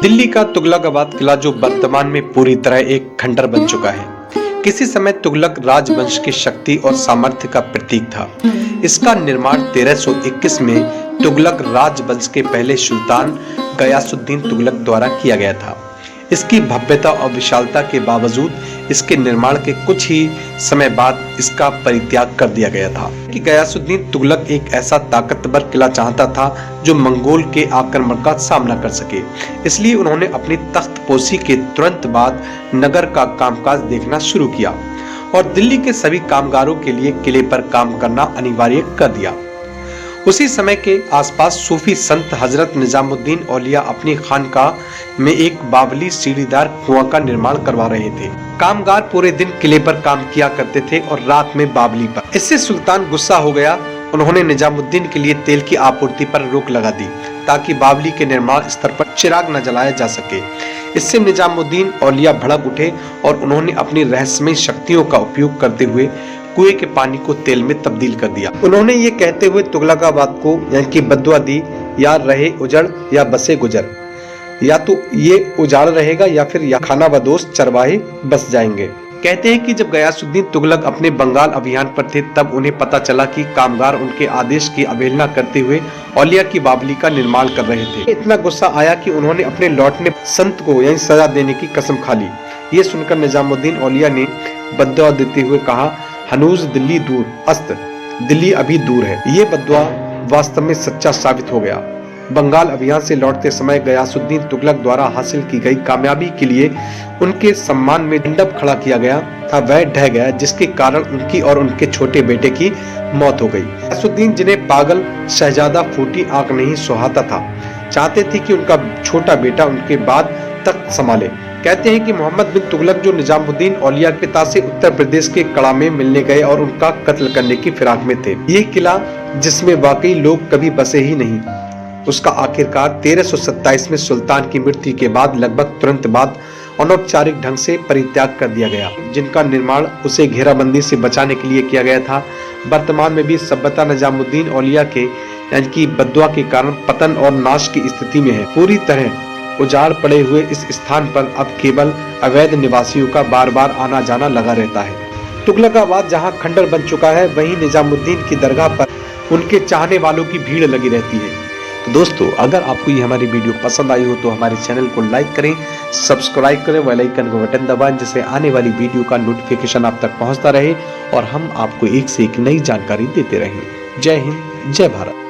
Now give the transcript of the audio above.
दिल्ली का तुगलकाबाद किला जो वर्तमान में पूरी तरह एक खंडर बन चुका है, किसी समय तुगलक राजवंश की शक्ति और सामर्थ्य का प्रतीक था। इसका निर्माण 1321 में तुगलक राजवंश के पहले सुल्तान गयासुद्दीन तुगलक द्वारा किया गया था। इसकी भव्यता और विशालता के बावजूद इसके निर्माण के कुछ ही समय बाद इसका परित्याग कर दिया गया था कि गयासुद्दीन तुगलक एक ऐसा ताकतवर किला चाहता था जो मंगोल के आक्रमण का सामना कर सके। इसलिए उन्होंने अपनी तख्तपोशी के तुरंत बाद नगर का कामकाज देखना शुरू किया और दिल्ली के सभी कामगारों के लिए किले पर काम करना अनिवार्य कर दिया। उसी समय के आसपास सूफी संत हजरत निजामुद्दीन औलिया अपनी खानकाह में एक बावली सीढ़ीदार कुआं का निर्माण करवा रहे थे। कामगार पूरे दिन किले पर काम किया करते थे और रात में बावली पर। इससे सुल्तान गुस्सा हो गया। उन्होंने निजामुद्दीन के लिए तेल की आपूर्ति पर रोक लगा दी ताकि बावली के निर्माण स्थल पर चिराग न जलाया जा सके। इससे निजामुद्दीन औलिया भड़क उठे और उन्होंने अपनी रहस्यमय शक्तियों का उपयोग करते हुए कुएं के पानी को तेल में तब्दील कर दिया। उन्होंने ये कहते हुए तुगलकाबाद को यानी कि बद्दुआ दी, या रहे उजड़ या बसे गुजर, या तो ये उजाड़ रहेगा या फिर या खाना बदोश चरवाहे बस जाएंगे। कहते हैं कि जब गयासुद्दीन तुगलक अपने बंगाल अभियान पर थे तब उन्हें पता चला कि कामगार उनके आदेश की अवहेलना करते हुए औलिया की बावली का निर्माण कर रहे थे। इतना गुस्सा आया कि उन्होंने अपने लौटने संत को यही सजा देने की कसम खा ली। ये सुनकर निजामुद्दीन औलिया ने बद्दुआ देते हुए कहा, हनूज दिल्ली दूर अस्त, दिल्ली अभी दूर है। ये बद्दुआ वास्तव में सच्चा साबित हो गया। बंगाल अभियान से लौटते समय गयासुद्दीन तुगलक द्वारा हासिल की गई कामयाबी के लिए उनके सम्मान में मंडप खड़ा किया गया था, वह ढह गया, जिसके कारण उनकी और उनके छोटे बेटे की मौत हो गई। गयासुद्दीन, जिन्हें पागल शहजादा फूटी आंख नहीं सुहाता था, चाहते थे कि उनका छोटा बेटा उनके बाद तख्त संभाले। कहते हैं कि मोहम्मद बिन तुगलक जो निजामुद्दीन औलिया के पिता से उत्तर प्रदेश के कड़ा में मिलने गए और उनका कत्ल करने की फिराक में थे। ये किला जिसमें वाकई लोग कभी बसे ही नहीं, उसका आखिरकार 1327 में सुल्तान की मृत्यु के बाद लगभग तुरंत बाद अनौपचारिक ढंग से परित्याग कर दिया गया, जिनका निर्माण उसे घेराबंदी से बचाने के लिए किया गया था। वर्तमान में भी सभ्यता निजामुद्दीन औलिया के यानी कि बद्दुआ के कारण पतन और नाश की स्थिति में है। पूरी तरह उजाड़ पड़े हुए इस स्थान पर अब केवल अवैध निवासियों का बार बार आना जाना लगा रहता है। तुगलकाबाद जहां खंडर बन चुका है, वहीं निजामुद्दीन की दरगाह पर उनके चाहने वालों की भीड़ लगी रहती है। तो दोस्तों, अगर आपको ये हमारी वीडियो पसंद आई हो तो हमारे चैनल को लाइक करें, सब्सक्राइब करें, बेल आइकन का बटन दबाएं, जिससे आने वाली वीडियो का नोटिफिकेशन आप तक पहुंचता रहे और हम आपको एक से एक नई जानकारी देते रहें। जय हिंद, जय भारत।